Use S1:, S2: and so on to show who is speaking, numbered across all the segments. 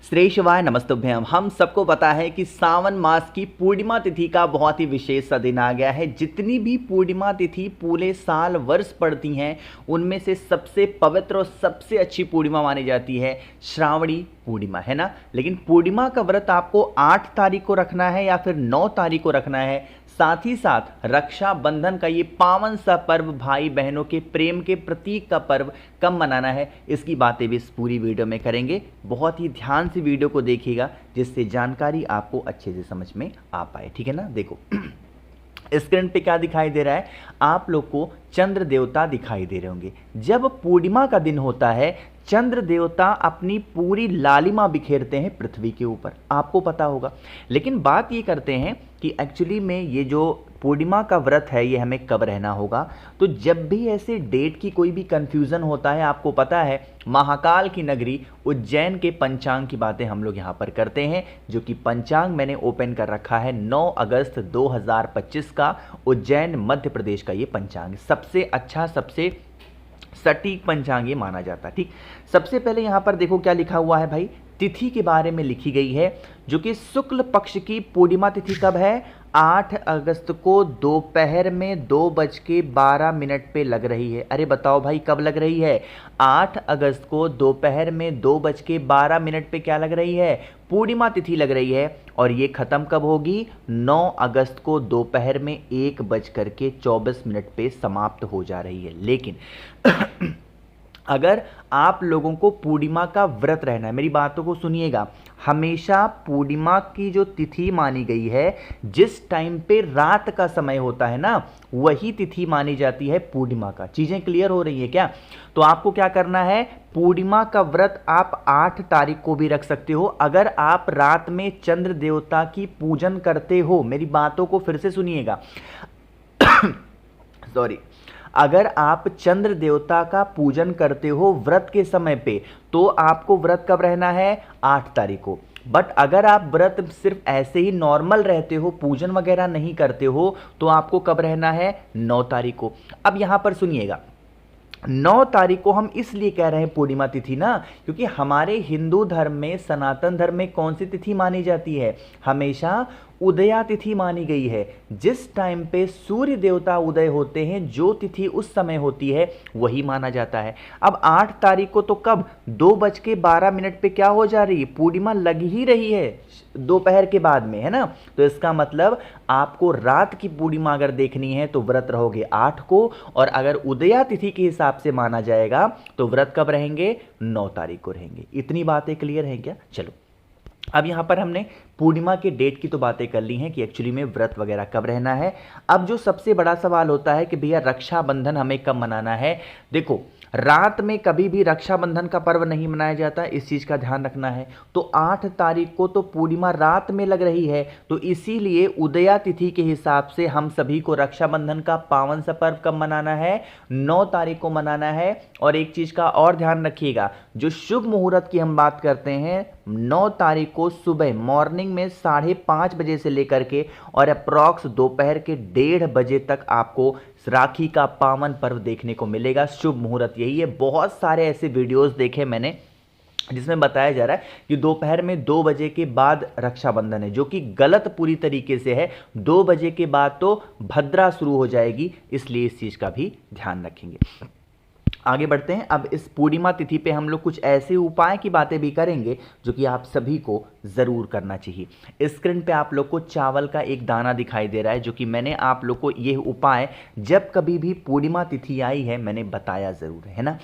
S1: श्री शिवाय नमस्तुभ्यम। हम सबको पता है कि सावन मास की पूर्णिमा तिथि का बहुत ही विशेष सा दिन आ गया है। जितनी भी पूर्णिमा तिथि पूरे साल वर्ष पड़ती हैं उनमें से सबसे पवित्र और सबसे अच्छी पूर्णिमा मानी जाती है श्रावणी पूर्णिमा, है ना। लेकिन पूर्णिमा का व्रत आपको 8 तारीख को रखना है या फिर 9 तारीख को रखना है। साथ ही साथ रक्षाबंधन का ये पावन सा पर्व, भाई बहनों के प्रेम के प्रतीक का पर्व कब मनाना है, इसकी बातें भी इस पूरी वीडियो में करेंगे। बहुत ही ध्यान से वीडियो को देखिएगा जिससे जानकारी आपको अच्छे से समझ में आ पाए, ठीक है ना। देखो स्क्रीन पे क्या दिखाई दे रहा है, आप लोग को चंद्र देवता दिखाई दे रहे होंगे। जब पूर्णिमा का दिन होता है चंद्र देवता अपनी पूरी लालिमा बिखेरते हैं पृथ्वी के ऊपर, आपको पता होगा। लेकिन बात ये करते हैं कि एक्चुअली में ये जो पूर्णिमा का व्रत है ये हमें कब रहना होगा। तो जब भी ऐसे डेट की कोई भी कंफ्यूजन होता है, आपको पता है महाकाल की नगरी उज्जैन के पंचांग की बातें हम लोग यहाँ पर करते हैं, जो कि पंचांग मैंने ओपन कर रखा है 9 अगस्त 2025 का उज्जैन मध्य प्रदेश का ये पंचांग सबसे अच्छा, सबसे सटीक पंचांग ये माना जाता है। ठीक, सबसे पहले यहां पर देखो क्या लिखा हुआ है भाई, तिथि के बारे में लिखी गई है, जो कि शुक्ल पक्ष की पूर्णिमा तिथि कब है, 8 अगस्त को दोपहर में 2:12 पे लग रही है। अरे बताओ भाई कब लग रही है, 8 अगस्त को दोपहर में 2:12 पे क्या लग रही है, पूर्णिमा तिथि लग रही है। और ये खत्म कब होगी, 9 अगस्त को दोपहर में 1:24 पे समाप्त हो जा रही है। लेकिन अगर आप लोगों को पूर्णिमा का व्रत रहना है, मेरी बातों को सुनिएगा, हमेशा पूर्णिमा की जो तिथि मानी गई है, जिस टाइम पे रात का समय होता है ना, वही तिथि मानी जाती है पूर्णिमा का। चीजें क्लियर हो रही है क्या। तो आपको क्या करना है, पूर्णिमा का व्रत आप 8 तारीख को भी रख सकते हो अगर आप रात में चंद्र देवता की पूजन करते हो। मेरी बातों को फिर से सुनिएगा सॉरी, अगर आप चंद्र देवता का पूजन करते हो व्रत के समय पे, तो आपको व्रत कब रहना है, 8 तारीख को। बट अगर आप व्रत सिर्फ ऐसे ही नॉर्मल रहते हो, पूजन वगैरह नहीं करते हो, तो आपको कब रहना है, 9 तारीख को। अब यहां पर सुनिएगा, 9 तारीख को हम इसलिए कह रहे हैं पूर्णिमा तिथि ना, क्योंकि हमारे हिंदू धर्म में, सनातन धर्म में कौन सी तिथि मानी जाती है, हमेशा उदया तिथि मानी गई है। जिस टाइम पे सूर्य देवता उदय होते हैं, जो तिथि उस समय होती है वही माना जाता है। अब 8 तारीख को तो कब, 2:12 पे क्या हो जा रही है, पूर्णिमा लग ही रही है दोपहर के बाद में, है ना। तो इसका मतलब आपको रात की पूर्णिमा अगर देखनी है तो व्रत रहोगे 8 को, और अगर उदया तिथि के हिसाब से माना जाएगा तो व्रत कब रहेंगे, 9 तारीख को रहेंगे। इतनी बातें क्लियर हैं क्या। चलो अब यहां पर हमने पूर्णिमा के डेट की तो बातें कर ली हैं कि एक्चुअली में व्रत वगैरह कब रहना है। अब जो सबसे बड़ा सवाल होता है कि भैया रक्षाबंधन हमें कब मनाना है। देखो रात में कभी भी रक्षाबंधन का पर्व नहीं मनाया जाता, इस चीज का ध्यान रखना है। तो 8 तारीख को तो पूर्णिमा रात में लग रही है, तो इसीलिए उदया तिथि के हिसाब से हम सभी को रक्षाबंधन का पावन सा पर्व कब मनाना है, 9 तारीख को मनाना है। और एक चीज का और ध्यान रखिएगा, जो शुभ मुहूर्त की हम बात करते हैं, 9 तारीख को सुबह मॉर्निंग में 5:30 बजे से लेकर के और अप्रॉक्स दोपहर के 1:30 बजे तक आपको राखी का पावन पर्व देखने को मिलेगा। शुभ मुहूर्त यही है। बहुत सारे ऐसे वीडियोस देखे मैंने जिसमें बताया जा रहा है कि दोपहर में 2 बजे के बाद रक्षाबंधन है, जो कि गलत पूरी तरीके से है। 2 बजे के बाद तो भद्रा शुरू हो जाएगी, इसलिए इस चीज का भी ध्यान रखेंगे। आगे बढ़ते हैं। अब इस पूर्णिमा तिथि पे हम लोग कुछ ऐसे उपाय की बातें भी करेंगे जो कि आप सभी को ज़रूर करना चाहिए। स्क्रीन पे आप लोग को चावल का एक दाना दिखाई दे रहा है, जो कि मैंने आप लोग को ये उपाय जब कभी भी पूर्णिमा तिथि आई है मैंने बताया ज़रूर है ना।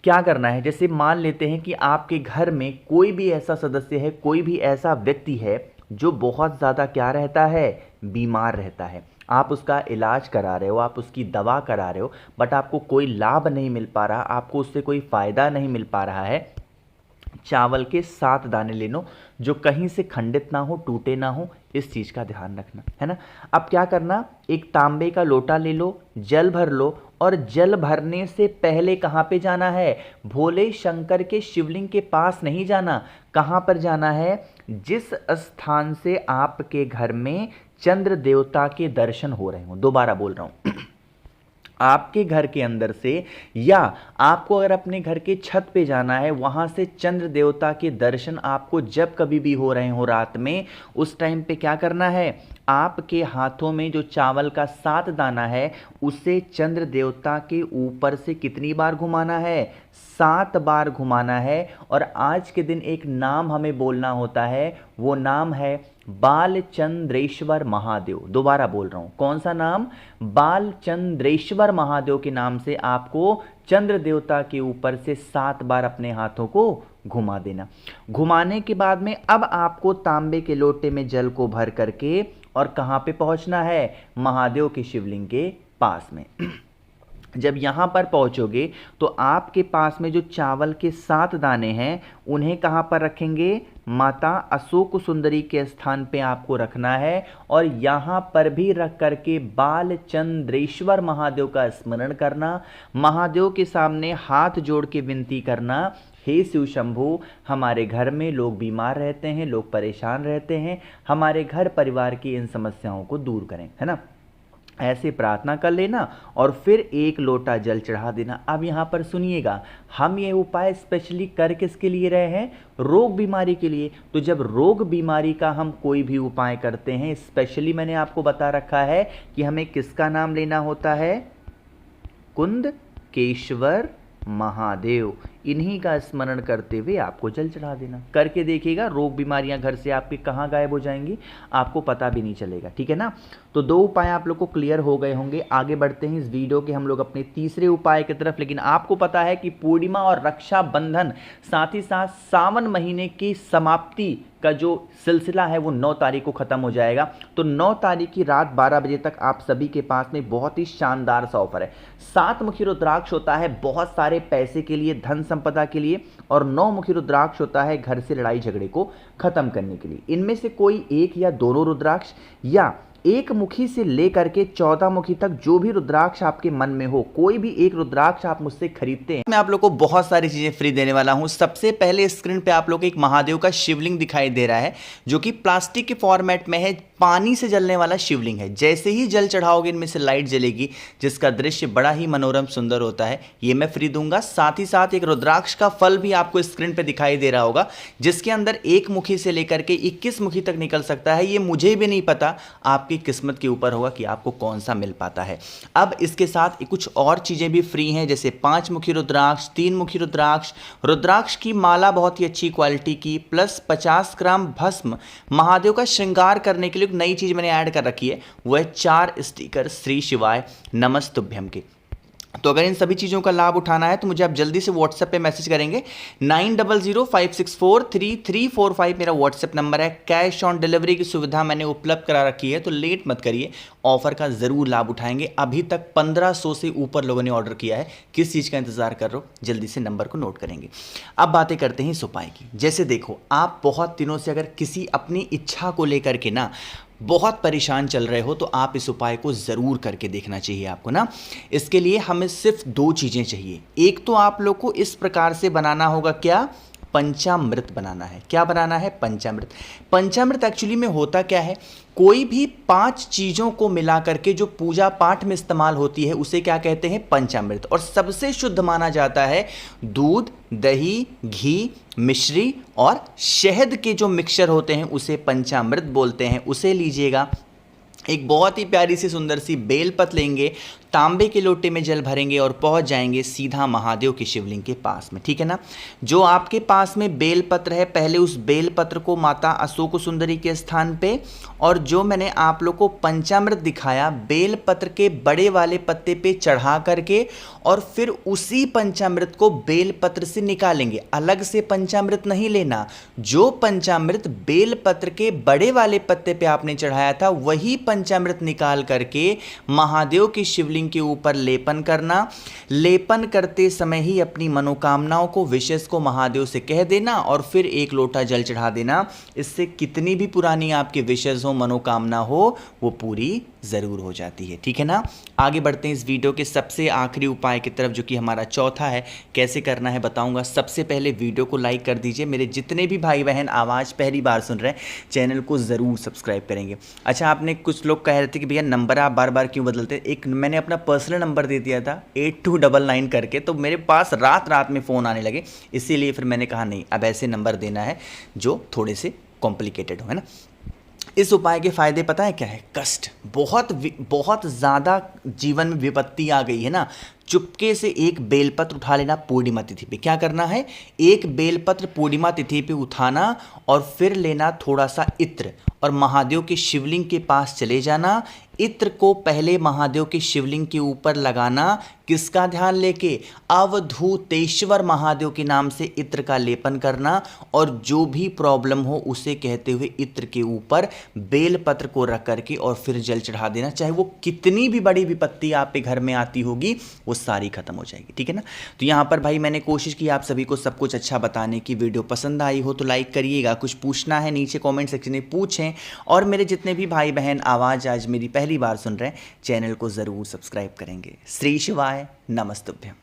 S1: क्या करना है, जैसे मान लेते हैं कि आपके घर में कोई भी ऐसा सदस्य है, कोई भी ऐसा व्यक्ति है जो बहुत ज़्यादा क्या रहता है, बीमार रहता है। आप उसका इलाज करा रहे हो, आप उसकी दवा करा रहे हो, बट आपको कोई लाभ नहीं मिल पा रहा, आपको उससे कोई फ़ायदा नहीं मिल पा रहा है। चावल के 7 दाने ले लो, जो कहीं से खंडित ना हो, टूटे ना हो, इस चीज़ का ध्यान रखना है ना। अब क्या करना, एक तांबे का लोटा ले लो, जल भर लो, और जल भरने से पहले कहाँ पे जाना है, भोले शंकर के शिवलिंग के पास नहीं जाना। कहाँ पर जाना है, जिस स्थान से आपके घर में चंद्र देवता के दर्शन हो रहे हो। दोबारा बोल रहा हूँ आपके घर के अंदर से, या आपको अगर अपने घर के छत पे जाना है, वहां से चंद्र देवता के दर्शन आपको जब कभी भी हो रहे हो रात में, उस टाइम पे क्या करना है, आपके हाथों में जो चावल का 7 दाना है उसे चंद्र देवता के ऊपर से कितनी बार घुमाना है, 7 बार घुमाना है। और आज के दिन एक नाम हमें बोलना होता है, वो नाम है बालचंद्रेश्वर महादेव। दोबारा बोल रहा हूं, कौन सा नाम, बालचंद्रेश्वर महादेव के नाम से आपको चंद्र देवता के ऊपर से 7 बार अपने हाथों को घुमा देना। घुमाने के बाद में अब आपको तांबे के लोटे में जल को भर करके और कहां पे पहुंचना है, महादेव के शिवलिंग के पास में। जब यहां पर पहुंचोगे तो आपके पास में जो चावल के 7 दाने हैं उन्हें कहां पर रखेंगे, माता अशोक सुंदरी के स्थान पे आपको रखना है। और यहां पर भी रख करके बालचंद्रेश्वर महादेव का स्मरण करना, महादेव के सामने हाथ जोड़ के विनती करना, हे शिव शंभु, हमारे घर में लोग बीमार रहते हैं, लोग परेशान रहते हैं, हमारे घर परिवार की इन समस्याओं को दूर करें, है ना। ऐसे प्रार्थना कर लेना और फिर 1 लोटा जल चढ़ा देना। अब यहाँ पर सुनिएगा, हम ये उपाय स्पेशली कर किसके लिए रहे हैं, रोग बीमारी के लिए। तो जब रोग बीमारी का हम कोई भी उपाय करते हैं, स्पेशली मैंने आपको बता रखा है कि हमें किसका नाम लेना होता है, कुंदकेश्वर महादेव, इन्हीं का स्मरण करते हुए आपको जल चढ़ा देना। करके देखिएगा, रोग बीमारियां घर से आपके कहाँ गायब हो जाएंगी, आपको पता भी नहीं चलेगा, ठीक है ना। तो 2 उपाय आप लोग को क्लियर हो गए होंगे। आगे बढ़ते हैं इस वीडियो के हम लोग अपने तीसरे उपाय की तरफ। लेकिन आपको पता है कि पूर्णिमा और रक्षाबंधन, साथ ही साथ सावन महीने की समाप्ति का जो सिलसिला है वो 9 तारीख को खत्म हो जाएगा। तो 9 तारीख की रात 12 बजे तक आप सभी के पास में बहुत ही शानदार सा ऑफर है। 7 मुखी रुद्राक्ष होता है बहुत सारे पैसे के लिए, धन संपदा के लिए, और 9 मुखी रुद्राक्ष होता है घर से लड़ाई झगड़े को खत्म करने के लिए। इनमें से कोई एक या दोनों रुद्राक्ष, या 1 मुखी से लेकर के 14 मुखी तक जो भी रुद्राक्ष आपके मन में हो, कोई भी एक रुद्राक्ष आप मुझसे खरीदते हैं, मैं आप लोग को बहुत सारी चीजें फ्री देने वाला हूं। सबसे पहले स्क्रीन पे आप लोग को एक महादेव का शिवलिंग दिखाई दे रहा है, जो कि प्लास्टिक के फॉर्मेट में है, पानी से जलने वाला शिवलिंग है। जैसे ही जल चढ़ाओगे इनमें से लाइट जलेगी, जिसका दृश्य बड़ा ही मनोरम सुंदर होता है। ये मैं फ्री दूंगा। साथ ही साथ एक रुद्राक्ष का फल भी आपको स्क्रीन पे दिखाई दे रहा होगा, जिसके अंदर 1 मुखी से लेकर के 21 मुखी तक निकल सकता है। ये मुझे भी नहीं पता, आपकी किस्मत के ऊपर होगा कि आपको कौन सा मिल पाता है। अब इसके साथ कुछ और चीजें भी फ्री हैं, जैसे 5 मुखी रुद्राक्ष, 3 मुखी रुद्राक्ष, रुद्राक्ष की माला बहुत ही अच्छी क्वालिटी की, प्लस 50 ग्राम भस्म। महादेव का श्रृंगार करने के लिए नई चीज मैंने ऐड कर रखी है, वो है 4 स्टिकर श्री शिवाय नमस्तुभ्यम के। तो अगर इन सभी चीज़ों का लाभ उठाना है तो मुझे आप जल्दी से व्हाट्सएप पे मैसेज करेंगे। 9005643345 मेरा व्हाट्सएप नंबर है। कैश ऑन डिलीवरी की सुविधा मैंने उपलब्ध करा रखी है, तो लेट मत करिए, ऑफर का ज़रूर लाभ उठाएंगे। अभी तक 1500 से ऊपर लोगों ने ऑर्डर किया है, किस चीज़ का इंतजार कर रहे हो, जल्दी से नंबर को नोट करेंगे। अब बातें करते हैं इस उपाय की। जैसे देखो, आप बहुत दिनों से अगर किसी अपनी इच्छा को लेकर के ना बहुत परेशान चल रहे हो, तो आप इस उपाय को ज़रूर करके देखना चाहिए आपको ना। इसके लिए हमें सिर्फ 2 चीज़ें चाहिए। एक तो आप लोग को इस प्रकार से बनाना होगा, क्या, पंचामृत बनाना है। क्या बनाना है, पंचामृत। पंचामृत एक्चुअली में होता क्या है, कोई भी 5 चीज़ों को मिला करके जो पूजा पाठ में इस्तेमाल होती है उसे क्या कहते हैं, पंचामृत। और सबसे शुद्ध माना जाता है दूध, दही, घी, मिश्री और शहद के जो मिक्सचर होते हैं उसे पंचामृत बोलते हैं। उसे लीजिएगा। एक बहुत ही प्यारी सी सुंदर सी बेलपत्र लेंगे, तांबे के लोटे में जल भरेंगे और पहुंच जाएंगे सीधा महादेव के शिवलिंग के पास में, ठीक है ना। जो आपके पास में बेलपत्र है, पहले उस बेलपत्र को माता अशोक सुंदरी के स्थान पे, और जो मैंने आप लोग को पंचामृत दिखाया बेलपत्र के बड़े वाले पत्ते पे चढ़ा करके, और फिर उसी पंचामृत को बेलपत्र से निकालेंगे। अलग से पंचामृत नहीं लेना, जो पंचामृत बेलपत्र के बड़े वाले पत्ते पे आपने चढ़ाया था वही पंचामृत निकाल करके महादेव के शिवलिंग के ऊपर लेपन करना। लेपन करते समय ही अपनी मनोकामनाओं को, विशेष को महादेव से कह देना और फिर 1 लोटा जल चढ़ा देना। इससे कितनी भी पुरानी आपके विशेष हो, मनोकामना हो, वो पूरी ज़रूर हो जाती है, ठीक है ना। आगे बढ़ते हैं इस वीडियो के सबसे आखिरी उपाय की तरफ, जो कि हमारा चौथा है। कैसे करना है बताऊंगा। सबसे पहले वीडियो को लाइक कर दीजिए। मेरे जितने भी भाई बहन आवाज़ पहली बार सुन रहे हैं, चैनल को ज़रूर सब्सक्राइब करेंगे। अच्छा, आपने कुछ लोग कह रहे थे कि भैया नंबर आप बार बार क्यों बदलते हैं। एक मैंने अपना अपना पर्सनल नंबर दे दिया था 8299 करके, तो मेरे पास रात रात में फ़ोन आने लगे। इसीलिए फिर मैंने कहा नहीं, अब ऐसे नंबर देना है जो थोड़े से कॉम्प्लिकेटेड हो, है ना। इस उपाय के फायदे पता है क्या है? कष्ट, बहुत ज़्यादा जीवन में विपत्ति आ गई है ना, चुपके से एक बेलपत्र उठा लेना पूर्णिमा तिथि पे। क्या करना है? एक बेलपत्र पूर्णिमा तिथि पे उठाना और फिर लेना थोड़ा सा इत्र और महादेव के शिवलिंग के पास चले जाना। इत्र को पहले महादेव के शिवलिंग के ऊपर लगाना, किसका ध्यान लेके? अवधूतेश्वर महादेव के नाम से इत्र का लेपन करना, और जो भी प्रॉब्लम हो उसे कहते हुए इत्र के ऊपर बेलपत्र को रख करके और फिर जल चढ़ा देना। चाहे वो कितनी भी बड़ी विपत्ति आप पे घर में आती होगी, वो सारी खत्म हो जाएगी, ठीक है ना। तो यहाँ पर भाई मैंने कोशिश की आप सभी को सब कुछ अच्छा बताने की। वीडियो पसंद आई हो तो लाइक करिएगा, कुछ पूछना है नीचे कमेंट सेक्शन में पूछें, और मेरे जितने भी भाई बहन आवाज़ आज मेरी पहली बार सुन रहे हैं, चैनल को ज़रूर सब्सक्राइब करेंगे। श्री शिवाय नमस्तुभ्यम।